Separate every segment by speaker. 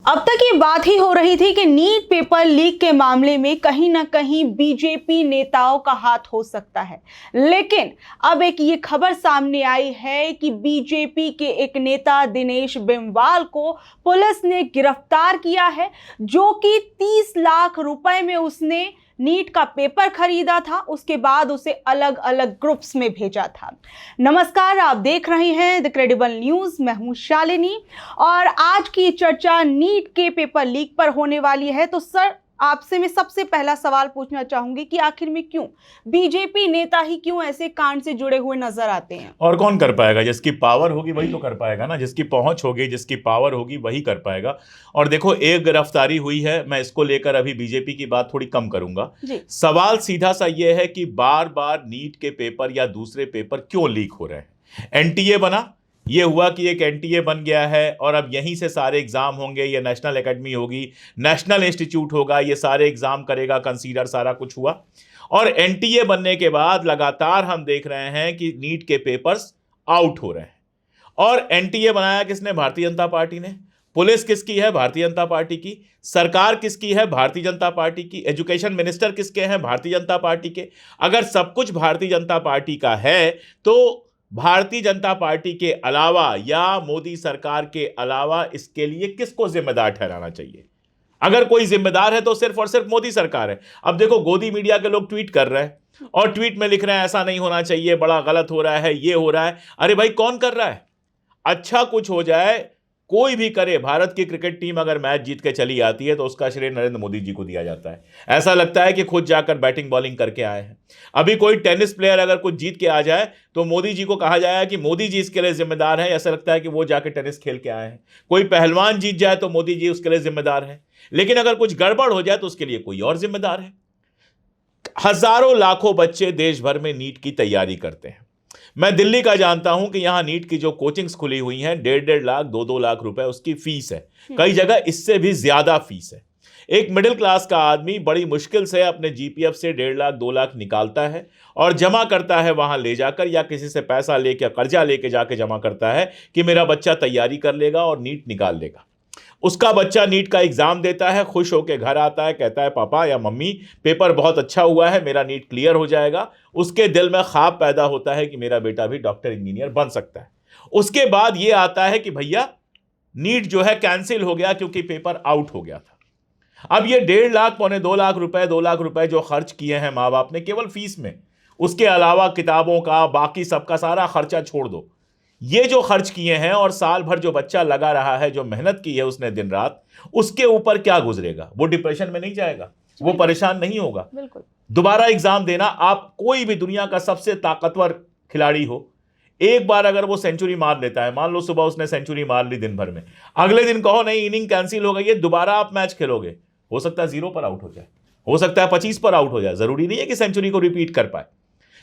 Speaker 1: अब तक ये बात ही हो रही थी कि नीट पेपर लीक के मामले में कहीं ना कहीं बीजेपी नेताओं का हाथ हो सकता है, लेकिन अब एक ये खबर सामने आई है कि बीजेपी के एक नेता दिनेश बिमवाल को पुलिस ने गिरफ्तार किया है, जो कि 30 लाख रुपए में उसने नीट का पेपर खरीदा था, उसके बाद उसे अलग अलग ग्रुप्स में भेजा था। नमस्कार, आप देख रहे हैं द क्रेडिबल न्यूज। मैं हूं शालिनी और आज की चर्चा नीट के पेपर लीक पर होने वाली है। तो सर, आपसे मैं सबसे पहला सवाल पूछना चाहूंगी कि आखिर में क्यों बीजेपी नेता ही क्यों ऐसे कांड से जुड़े हुए नजर आते हैं?
Speaker 2: और कौन कर पाएगा? जिसकी पावर होगी वही तो कर पाएगा ना, जिसकी पहुंच होगी, जिसकी पावर होगी वही कर पाएगा। और देखो, एक गिरफ्तारी हुई है, मैं इसको लेकर अभी बीजेपी की बात थोड़ी कम करूंगा। सवाल सीधा सा ये है कि बार बार नीट के पेपर या दूसरे पेपर क्यों लीक हो रहे हैं? एनटीए बना, ये हुआ कि एक एनटीए बन गया है और अब यहीं से सारे एग्जाम होंगे। ये नेशनल एकेडमी होगी, नेशनल इंस्टीट्यूट होगा, ये सारे एग्जाम करेगा, कंसीडर सारा कुछ हुआ। और एनटीए बनने के बाद लगातार हम देख रहे हैं कि नीट के पेपर्स आउट हो रहे हैं। और एनटीए बनाया किसने? भारतीय जनता पार्टी ने। पुलिस किसकी है? भारतीय जनता पार्टी की। सरकार किसकी है? भारतीय जनता पार्टी की। एजुकेशन मिनिस्टर किसके हैं? भारतीय जनता पार्टी के। अगर सब कुछ भारतीय जनता पार्टी का है तो भारतीय जनता पार्टी के अलावा या मोदी सरकार के अलावा इसके लिए किसको जिम्मेदार ठहराना चाहिए? अगर कोई जिम्मेदार है तो सिर्फ और सिर्फ मोदी सरकार है। अब देखो, गोदी मीडिया के लोग ट्वीट कर रहे हैं और ट्वीट में लिख रहे हैं ऐसा नहीं होना चाहिए, बड़ा गलत हो रहा है, ये हो रहा है। अरे भाई, कौन कर रहा है? अच्छा कुछ हो जाए, कोई भी करे। भारत की क्रिकेट टीम अगर मैच जीत के चली आती है तो उसका श्रेय नरेंद्र मोदी जी को दिया जाता है। ऐसा लगता है कि खुद जाकर बैटिंग बॉलिंग करके आए हैं। अभी कोई टेनिस प्लेयर अगर कुछ जीत के आ जाए तो मोदी जी को कहा जाए कि मोदी जी इसके लिए जिम्मेदार है। ऐसा लगता है कि वो जाकर टेनिस खेल के आए हैं। कोई पहलवान जीत जाए तो मोदी जी उसके लिए जिम्मेदार है। लेकिन अगर कुछ गड़बड़ हो जाए तो उसके लिए कोई और जिम्मेदार है। हजारों लाखों बच्चे देश भर में नीट की तैयारी करते हैं। मैं दिल्ली का जानता हूं कि यहां नीट की जो कोचिंग्स खुली हुई हैं, 1.5 लाख 2 लाख रुपए उसकी फीस है। कई जगह इससे भी ज्यादा फीस है। एक मिडिल क्लास का आदमी बड़ी मुश्किल से अपने जीपीएफ से 1.5 लाख 2 लाख निकालता है और जमा करता है वहां ले जाकर, या किसी से पैसा लेके, कर्जा लेके जाके जमा करता है कि मेरा बच्चा तैयारी कर लेगा और नीट निकाल लेगा। उसका बच्चा नीट का एग्जाम देता है, खुश होकर घर आता है, कहता है पापा या मम्मी पेपर बहुत अच्छा हुआ है, मेरा नीट क्लियर हो जाएगा। उसके दिल में ख्वाब पैदा होता है कि मेरा बेटा भी डॉक्टर इंजीनियर बन सकता है। उसके बाद ये आता है कि भैया नीट जो है कैंसिल हो गया क्योंकि पेपर आउट हो गया था। अब ये 1.5 लाख पौने 2 लाख रुपए 2 लाख रुपए जो खर्च किए हैं माँ बाप ने केवल फीस में, उसके अलावा किताबों का बाकी सबका सारा खर्चा छोड़ दो, ये जो खर्च किए हैं और साल भर जो बच्चा लगा रहा है, जो मेहनत की है उसने दिन रात, उसके ऊपर क्या गुजरेगा? वो डिप्रेशन में नहीं जाएगा? वो परेशान नहीं होगा?
Speaker 1: बिल्कुल।
Speaker 2: दोबारा एग्जाम देना, आप कोई भी दुनिया का सबसे ताकतवर खिलाड़ी हो, एक बार अगर वो सेंचुरी मार लेता है, मान लो सुबह उसने सेंचुरी मार ली दिन भर में, अगले दिन कहो नहीं इनिंग कैंसिल हो गई है, दोबारा आप मैच खेलोगे, हो सकता है 0 पर आउट हो जाए, हो सकता है 25 पर आउट हो जाए, जरूरी नहीं है कि सेंचुरी को रिपीट कर पाए।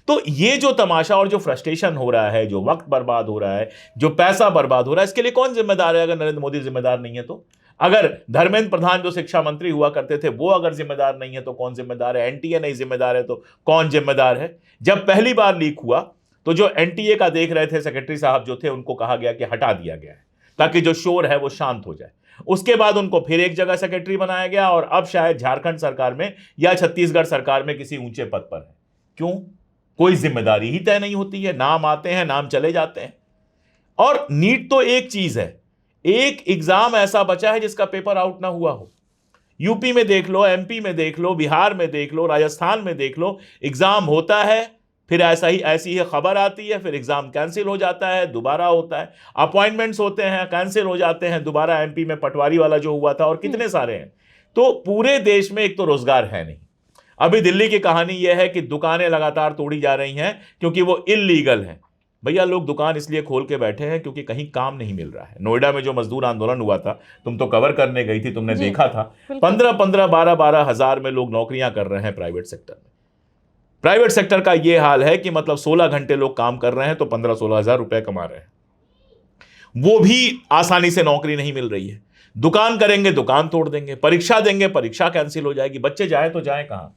Speaker 2: तो ये जो तमाशा और जो फ्रस्ट्रेशन हो रहा है, जो वक्त बर्बाद हो रहा है, जो पैसा बर्बाद हो रहा है, इसके लिए कौन जिम्मेदार है? अगर नरेंद्र मोदी जिम्मेदार नहीं है तो? अगर धर्मेंद्र प्रधान जो शिक्षा मंत्री हुआ करते थे वो अगर जिम्मेदार नहीं है तो कौन जिम्मेदार है? एनटीए नहीं जिम्मेदार है तो कौन जिम्मेदार है? जब पहली बार लीक हुआ तो जो एनटीए का देख रहे थे सेक्रेटरी साहब जो थे, उनको कहा गया कि हटा दिया गया है ताकि जो शोर है वो शांत हो जाए। उसके बाद उनको फिर एक जगह सेक्रेटरी बनाया गया और अब शायद झारखंड सरकार में या छत्तीसगढ़ सरकार में किसी ऊंचे पद पर है। क्यों? कोई जिम्मेदारी ही तय नहीं होती है, नाम आते हैं, नाम चले जाते हैं। और नीट तो एक चीज है, एक एग्जाम ऐसा बचा है जिसका पेपर आउट ना हुआ हो। यूपी में देख लो, एमपी में देख लो, बिहार में देख लो, राजस्थान में देख लो, एग्जाम होता है, फिर ऐसी ही खबर आती है, फिर एग्जाम कैंसिल हो जाता है, दोबारा होता है। अपॉइंटमेंट्स होते हैं, कैंसिल हो जाते हैं, दोबारा। एमपी में पटवारी वाला जो हुआ था और कितने सारे हैं। तो पूरे देश में एक तो रोजगार है नहीं। अभी दिल्ली की कहानी यह है कि दुकानें लगातार तोड़ी जा रही हैं क्योंकि वो इल्लीगल हैं। भैया, लोग दुकान इसलिए खोल के बैठे हैं क्योंकि कहीं काम नहीं मिल रहा है। नोएडा में जो मजदूर आंदोलन हुआ था, तुम तो कवर करने गई थी, तुमने देखा था, 15-15, 12-12 हजार में लोग नौकरियां कर रहे हैं प्राइवेट सेक्टर में। प्राइवेट सेक्टर का यह हाल है कि मतलब 16 घंटे लोग काम कर रहे हैं तो 15-16 हजार रुपए कमा रहे हैं। वो भी आसानी से नौकरी नहीं मिल रही है। दुकान करेंगे, दुकान तोड़ देंगे, परीक्षा देंगे, परीक्षा कैंसिल हो जाएगी, बच्चे जाए तो जाए कहां?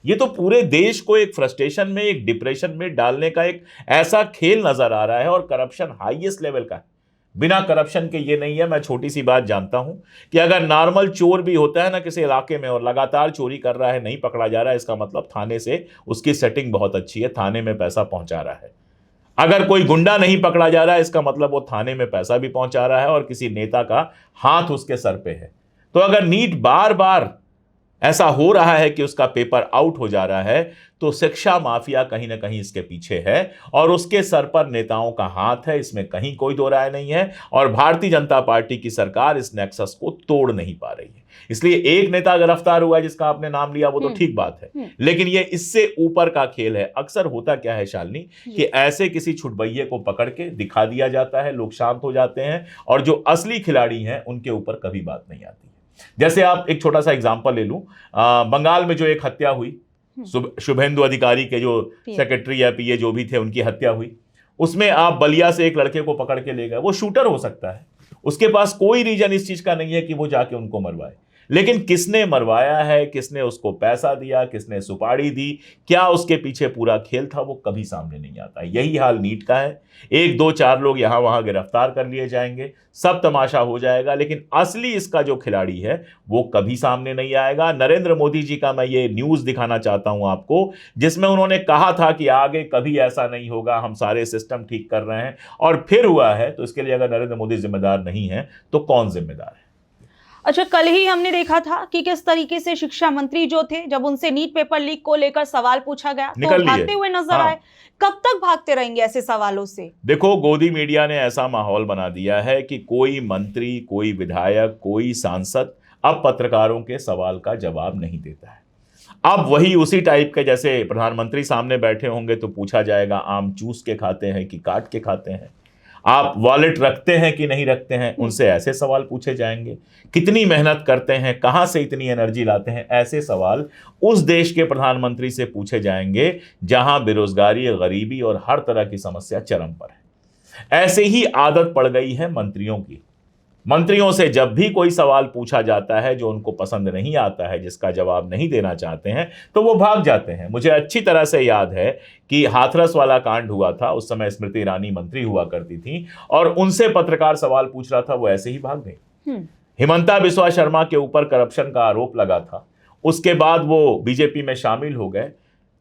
Speaker 2: ये तो पूरे देश को एक फ्रस्ट्रेशन में, एक डिप्रेशन में डालने का एक ऐसा खेल नजर आ रहा है और करप्शन हाईएस्ट लेवल का है। बिना करप्शन के ये नहीं है। मैं छोटी सी बात जानता हूं कि अगर नॉर्मल चोर भी होता है ना किसी इलाके में और लगातार चोरी कर रहा है, नहीं पकड़ा जा रहा है, इसका मतलब थाने से उसकी सेटिंग बहुत अच्छी है, थाने में पैसा पहुंचा रहा है। अगर कोई गुंडा नहीं पकड़ा जा रहा है, इसका मतलब वो थाने में पैसा भी पहुंचा रहा है और किसी नेता का हाथ उसके सर पे है। तो अगर नीट बार बार ऐसा हो रहा है कि उसका पेपर आउट हो जा रहा है, तो शिक्षा माफिया कहीं ना कहीं इसके पीछे है और उसके सर पर नेताओं का हाथ है, इसमें कहीं कोई दो राय नहीं है। और भारतीय जनता पार्टी की सरकार इस नेक्सस को तोड़ नहीं पा रही है। इसलिए एक नेता गिरफ्तार हुआ है जिसका आपने नाम लिया, वो तो ठीक बात है, लेकिन ये इससे ऊपर का खेल है। अक्सर होता क्या है शालिनी कि ऐसे किसी छुटभइये को पकड़ के दिखा दिया जाता है, लोग शांत हो जाते हैं और जो असली खिलाड़ी हैं उनके ऊपर कभी बात नहीं आती। जैसे आप एक छोटा सा एग्जांपल ले लूं, बंगाल में जो एक हत्या हुई, शुभेंदु अधिकारी के जो सेक्रेटरी या पीए जो भी थे, उनकी हत्या हुई। उसमें आप बलिया से एक लड़के को पकड़ के ले गए, वो शूटर हो सकता है, उसके पास कोई रीजन इस चीज का नहीं है कि वो जाके उनको मरवाए, लेकिन किसने मरवाया है, किसने उसको पैसा दिया, किसने सुपारी दी, क्या उसके पीछे पूरा खेल था, वो कभी सामने नहीं आता। यही हाल नीट का है। एक दो चार लोग यहां वहां गिरफ्तार कर लिए जाएंगे, सब तमाशा हो जाएगा, लेकिन असली इसका जो खिलाड़ी है वो कभी सामने नहीं आएगा। नरेंद्र मोदी जी का मैं ये न्यूज दिखाना चाहता हूं आपको, जिसमें उन्होंने कहा था कि आगे कभी ऐसा नहीं होगा, हम सारे सिस्टम ठीक कर रहे हैं, और फिर हुआ है। तो इसके लिए अगर नरेंद्र मोदी जिम्मेदार नहीं है तो कौन जिम्मेदार है?
Speaker 1: अच्छा, कल ही हमने देखा था कि किस तरीके से शिक्षा मंत्री जो थे, जब उनसे नीट पेपर लीक को लेकर सवाल पूछा गया तो भागते हुए नजर आए। कब तक भागते रहेंगे ऐसे सवालों से? देखो,
Speaker 2: गोदी मीडिया ने ऐसा माहौल बना दिया है कि कोई मंत्री, कोई विधायक, कोई सांसद अब पत्रकारों के सवाल का जवाब नहीं देता है। अब वही उसी टाइप के, जैसे प्रधानमंत्री सामने बैठे होंगे तो पूछा जाएगा आम चूस के खाते हैं कि काट के खाते हैं, आप वॉलेट रखते हैं कि नहीं रखते हैं, उनसे ऐसे सवाल पूछे जाएंगे। कितनी मेहनत करते हैं, कहां से इतनी एनर्जी लाते हैं, ऐसे सवाल उस देश के प्रधानमंत्री से पूछे जाएंगे जहां बेरोजगारी, गरीबी और हर तरह की समस्या चरम पर है। ऐसे ही आदत पड़ गई है मंत्रियों की। मंत्रियों से जब भी कोई सवाल पूछा जाता है जो उनको पसंद नहीं आता है, जिसका जवाब नहीं देना चाहते हैं, तो वो भाग जाते हैं। मुझे अच्छी तरह से याद है कि हाथरस वाला कांड हुआ था, उस समय स्मृति ईरानी मंत्री हुआ करती थी और उनसे पत्रकार सवाल पूछ रहा था, वो ऐसे ही भाग गई। हिमंता बिस्वा शर्मा के ऊपर करप्शन का आरोप लगा था, उसके बाद वो बीजेपी में शामिल हो गए।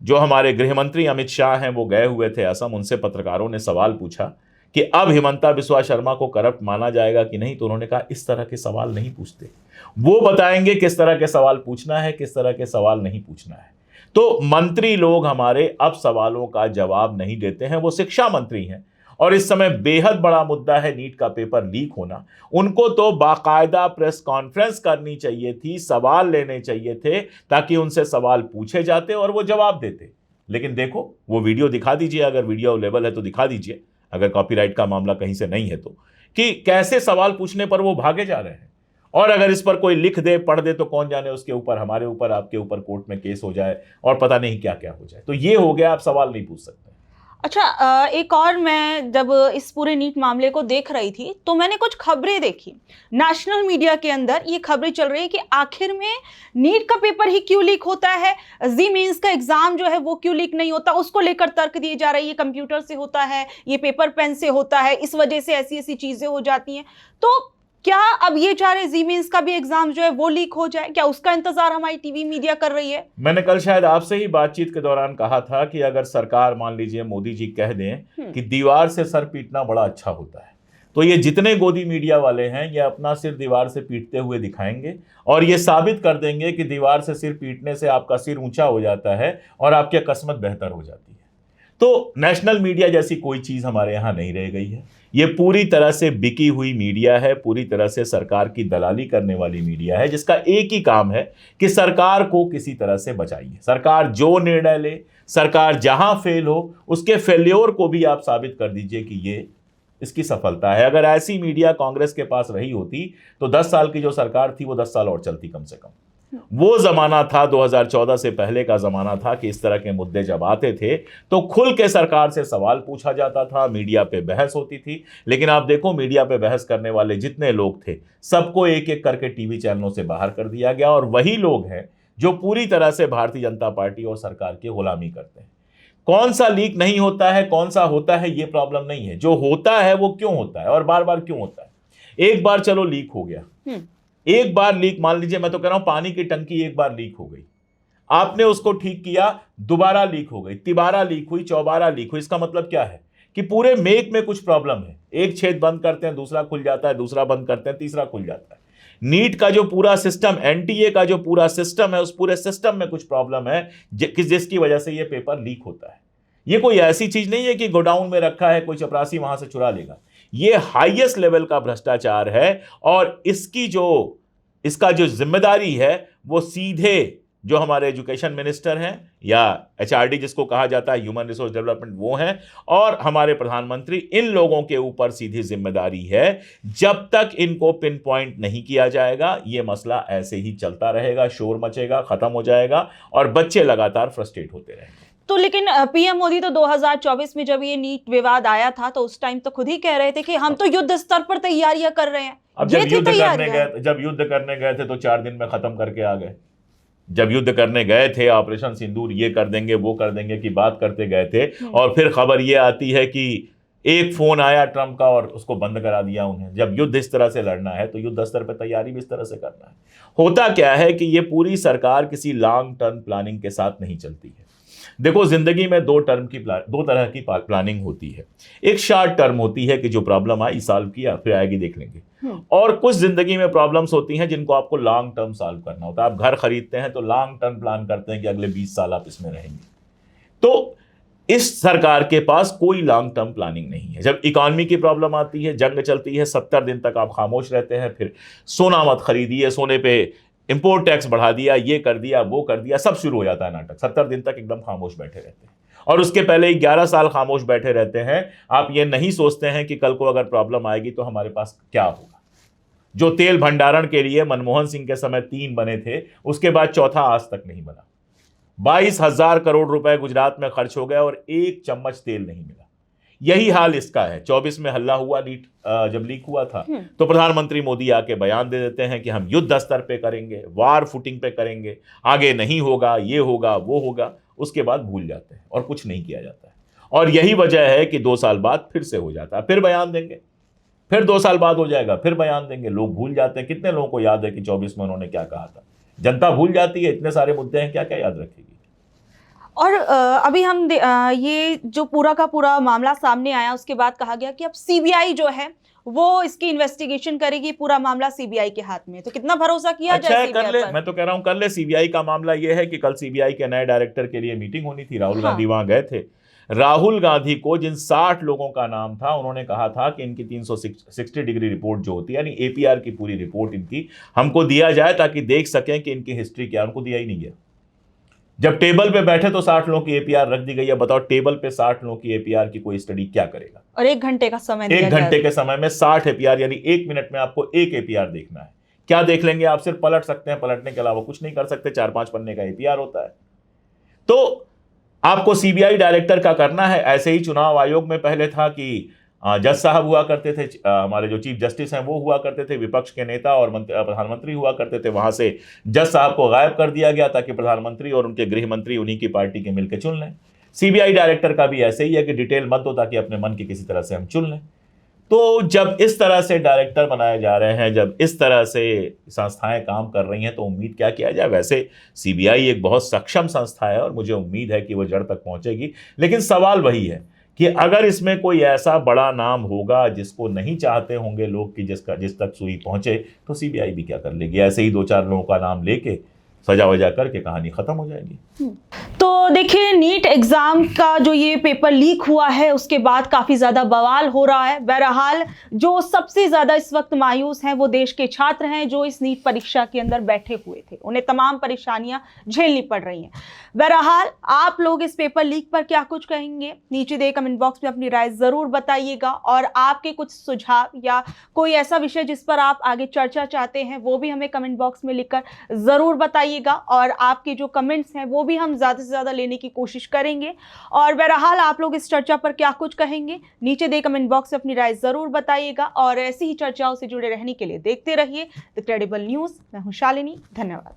Speaker 2: जो हमारे गृह मंत्री अमित शाह हैं, वो गए हुए थे असम, उनसे पत्रकारों ने सवाल पूछा कि अब हिमंता बिस्वा शर्मा को करप्ट माना जाएगा कि नहीं, तो उन्होंने कहा इस तरह के सवाल नहीं पूछते, वो बताएंगे किस तरह के सवाल पूछना है, किस तरह के सवाल नहीं पूछना है। तो मंत्री लोग हमारे अब सवालों का जवाब नहीं देते हैं। वो शिक्षा मंत्री हैं और इस समय बेहद बड़ा मुद्दा है नीट का पेपर लीक होना। उनको तो बाकायदा प्रेस कॉन्फ्रेंस करनी चाहिए थी, सवाल लेने चाहिए थे, ताकि उनसे सवाल पूछे जाते और वो जवाब देते। लेकिन देखो, वो वीडियो दिखा दीजिए, अगर वीडियो अवेलेबल है तो दिखा दीजिए, अगर कॉपीराइट का मामला कहीं से नहीं है तो, कि कैसे सवाल पूछने पर वो भागे जा रहे हैं। और अगर इस पर कोई लिख दे, पढ़ दे, तो कौन जाने उसके ऊपर, हमारे ऊपर, आपके ऊपर कोर्ट में केस हो जाए और पता नहीं क्या क्या हो जाए। तो ये हो गया, आप सवाल नहीं पूछ सकते।
Speaker 1: अच्छा, एक और, मैं जब इस पूरे नीट मामले को देख रही थी तो मैंने कुछ खबरें देखी। नेशनल मीडिया के अंदर ये खबरें चल रही है कि आखिर में नीट का पेपर ही क्यों लीक होता है, जी मेंस का एग्जाम जो है वो क्यों लीक नहीं होता, उसको लेकर तर्क दिए जा रहे हैं। ये कंप्यूटर से होता है, ये पेपर पेन से होता है, इस वजह से ऐसी ऐसी चीजें हो जाती हैं। तो क्या अब ये चाह रहे जी मेंस का भी एग्जाम जो है वो लीक हो जाए? क्या उसका इंतजार हमारी टीवी मीडिया कर रही है?
Speaker 2: मैंने कल शायद आपसे ही बातचीत के दौरान कहा था कि अगर सरकार, मान लीजिए मोदी जी कह दें कि दीवार से सर पीटना बड़ा अच्छा होता है, तो ये जितने गोदी मीडिया वाले हैं ये अपना सिर दीवार से पीटते हुए दिखाएंगे और ये साबित कर देंगे कि दीवार से सिर पीटने से आपका सिर ऊंचा हो जाता है और आपकी किस्मत बेहतर हो जाती है। तो नेशनल मीडिया जैसी कोई चीज हमारे यहाँ नहीं रह गई है। ये पूरी तरह से बिकी हुई मीडिया है, पूरी तरह से सरकार की दलाली करने वाली मीडिया है, जिसका एक ही काम है कि सरकार को किसी तरह से बचाइए। सरकार जो निर्णय ले, सरकार जहां फेल हो, उसके फेल्योर को भी आप साबित कर दीजिए कि ये इसकी सफलता है। अगर ऐसी मीडिया कांग्रेस के पास रही होती तो 10 साल की जो सरकार थी वो 10 साल और चलती कम से कम। वो जमाना था, 2014 से पहले का जमाना था कि इस तरह के मुद्दे जब आते थे तो खुल के सरकार से सवाल पूछा जाता था, मीडिया पे बहस होती थी। लेकिन आप देखो, मीडिया पे बहस करने वाले जितने लोग थे, सबको एक एक करके टीवी चैनलों से बाहर कर दिया गया और वही लोग हैं जो पूरी तरह से भारतीय जनता पार्टी और सरकार की गुलामी करते हैं। कौन सा लीक नहीं होता है, कौन सा होता है, ये प्रॉब्लम नहीं है। जो होता है वो क्यों होता है और बार बार क्यों होता है। एक बार चलो लीक हो गया, एक बार लीक, मान लीजिए मैं तो कह रहा हूं पानी की टंकी एक बार लीक हो गई, आपने उसको ठीक किया, दोबारा लीक हो गई, तिबारा लीक हुई, चौबारा लीक हुई। इसका मतलब क्या है कि पूरे मेक में कुछ प्रॉब्लम है। एक छेद बंद करते हैं, दूसरा खुल जाता है, दूसरा बंद करते हैं, तीसरा खुल जाता है। नीट का जो पूरा सिस्टम, एनटीए का जो पूरा सिस्टम है, उस पूरे सिस्टम में कुछ प्रॉब्लम है जिसकी वजह से ये पेपर लीक होता है। ये कोई ऐसी चीज नहीं है कि गोडाउन में रखा है, कोई चपरासी वहां से चुरा लेगा। ये हाईएस्ट लेवल का भ्रष्टाचार है और इसका जो जिम्मेदारी है वो सीधे जो हमारे एजुकेशन मिनिस्टर हैं या एचआरडी जिसको कहा जाता है, ह्यूमन रिसोर्स डेवलपमेंट, वो हैं, और हमारे प्रधानमंत्री, इन लोगों के ऊपर सीधी जिम्मेदारी है। जब तक इनको पिन पॉइंट नहीं किया जाएगा ये मसला ऐसे ही चलता रहेगा, शोर मचेगा, खत्म हो जाएगा और बच्चे लगातार फ्रस्ट्रेट होते रहेंगे।
Speaker 1: तो लेकिन पीएम मोदी तो 2024 में जब ये नीट विवाद आया था तो उस टाइम तो खुद ही कह रहे थे कि हम तो युद्ध स्तर पर तैयारियां कर रहे हैं।
Speaker 2: अब जब युद्ध करने गए थे तो 4 दिन में खत्म करके आ गए। जब युद्ध करने गए थे, ऑपरेशन सिंदूर ये कर देंगे वो कर देंगे की बात करते गए थे, और फिर खबर ये आती है कि एक फोन आया ट्रंप का और उसको बंद करा दिया उन्हें। जब युद्ध इस तरह से लड़ना है तो युद्ध स्तर पर तैयारी भी इस तरह से करना है। होता क्या है कि ये पूरी सरकार किसी लॉन्ग टर्म प्लानिंग के साथ नहीं चलती है। देखो, जिंदगी में दो तरह की प्लानिंग होती है। एक शॉर्ट टर्म होती है कि जो प्रॉब्लम आई सॉल्व किया, फिर आएगी देख लेंगे। और कुछ जिंदगी में प्रॉब्लम्स होती हैं जिनको आपको लॉन्ग टर्म सॉल्व करना होता है। आप घर खरीदते हैं तो लॉन्ग टर्म प्लान करते हैं कि अगले 20 साल आप इसमें रहेंगे। तो इस सरकार के पास कोई लॉन्ग टर्म प्लानिंग नहीं है। जब इकॉनमी की प्रॉब्लम आती है, जंग चलती है, 70 दिन तक आप खामोश रहते हैं, फिर सोना मत खरीदिए, सोने पे इंपोर्ट टैक्स बढ़ा दिया, ये कर दिया, वो कर दिया, सब शुरू हो जाता है नाटक। 70 दिन तक एकदम खामोश बैठे रहते हैं और उसके पहले 11 साल खामोश बैठे रहते हैं। आप ये नहीं सोचते हैं कि कल को अगर प्रॉब्लम आएगी तो हमारे पास क्या होगा। जो तेल भंडारण के लिए मनमोहन सिंह के समय 3 बने थे, उसके बाद चौथा आज तक नहीं बना। 22,000 करोड़ रुपए गुजरात में खर्च हो गए और एक चम्मच तेल नहीं मिला। यही हाल इसका है। 24 में हल्ला हुआ, नीट जब लीक हुआ था तो प्रधानमंत्री मोदी आके बयान दे देते हैं कि हम युद्ध स्तर पे करेंगे, वार फुटिंग पे करेंगे, आगे नहीं होगा, ये होगा, वो होगा। उसके बाद भूल जाते हैं और कुछ नहीं किया जाता है। और यही वजह है कि 2 साल बाद फिर से हो जाता है, फिर बयान देंगे, फिर 2 साल बाद हो जाएगा, फिर बयान देंगे। लोग भूल जाते हैं। कितने लोगों को याद है कि 24 में उन्होंने क्या कहा था? जनता भूल जाती है। इतने सारे मुद्दे हैं, क्या क्या याद रखेगी।
Speaker 1: और अभी हम ये जो पूरा का पूरा मामला सामने आया, उसके बाद कहा गया कि अब सीबीआई जो है वो इसकी इन्वेस्टिगेशन करेगी, पूरा मामला सीबीआई के हाथ में। तो कितना भरोसा किया जाए सीबीआई
Speaker 2: कर ले,
Speaker 1: पर?
Speaker 2: मैं तो कह रहा हूं कर ले। सीबीआई का मामला यह है कि कल सीबीआई के नए डायरेक्टर के लिए मीटिंग होनी थी। राहुल गांधी वहां गए थे। राहुल गांधी को जिन 60 लोगों का नाम था, उन्होंने कहा था कि इनकी 360 डिग्री रिपोर्ट जो होती है, यानी एपीआर की पूरी रिपोर्ट इनकी हमको दिया जाए ताकि देख सकें कि इनकी हिस्ट्री क्या। उनको दिया ही नहीं गया। जब टेबल पे बैठे तो 60 लोगों की एपीआर रख दी गई है। बताओ, टेबल पे 60 लोगों की एपीआर की कोई स्टडी क्या करेगा?
Speaker 1: और 1 घंटे का समय दिया
Speaker 2: 1 घंटे के समय में 60 एपीआर, यानी 1 मिनट में आपको एक एपीआर देखना है। क्या देख लेंगे आप? सिर्फ पलट सकते हैं, पलटने के अलावा कुछ नहीं कर सकते। 4-5 पन्ने का एपीआर होता है। तो आपको सीबीआई डायरेक्टर का करना है। ऐसे ही चुनाव आयोग में पहले था कि जज साहब हुआ करते थे, हमारे जो चीफ जस्टिस हैं वो हुआ करते थे, विपक्ष के नेता और प्रधानमंत्री हुआ करते थे। वहां से जज साहब को गायब कर दिया गया ताकि प्रधानमंत्री और उनके गृह मंत्री उन्हीं की पार्टी के मिलकर चुन लें। सीबीआई डायरेक्टर का भी ऐसे ही है कि डिटेल मत दो ताकि अपने मन की किसी तरह से हम चुन लें। तो जब इस तरह से डायरेक्टर बनाए जा रहे हैं, जब इस तरह से संस्थाएं काम कर रही हैं, तो उम्मीद क्या किया जाए। वैसे सीबीआई एक बहुत सक्षम संस्था है और मुझे उम्मीद है कि वो जड़ तक पहुंचेगी। लेकिन सवाल वही है कि अगर इसमें कोई ऐसा बड़ा नाम होगा जिसको नहीं चाहते होंगे लोग कि जिस तक सुई पहुंचे, तो सीबीआई भी क्या कर लेगी? ऐसे ही 2-4 लोगों का नाम लेके सजा वजा करके कहानी खत्म हो जाएगी।
Speaker 1: तो देखिए, नीट एग्जाम का जो ये पेपर लीक हुआ है उसके बाद काफी ज्यादा बवाल हो रहा है। बहरहाल जो सबसे ज्यादा इस वक्त मायूस हैं वो देश के छात्र हैं जो इस नीट परीक्षा के अंदर बैठे हुए थे। उन्हें तमाम परेशानियां झेलनी पड़ रही हैं। बहरहाल आप लोग इस पेपर लीक पर क्या कुछ कहेंगे? नीचे दे कमेंट बॉक्स में अपनी राय जरूर बताइएगा और आपके कुछ सुझाव या कोई ऐसा विषय जिस पर आप आगे चर्चा चाहते हैं वो भी हमें कमेंट बॉक्स में लिखकर जरूर बताइएगा। और आपके जो कमेंट्स हैं वो भी हम ज्यादा से ज्यादा लेने की कोशिश करेंगे। और बहरहाल आप लोग इस चर्चा पर क्या कुछ कहेंगे? नीचे दे कमेंट बॉक्स में अपनी राय जरूर बताइएगा और ऐसी ही चर्चाओं से जुड़े रहने के लिए देखते रहिए द क्रेडिबल न्यूज। मैं हूं शालिनी। धन्यवाद।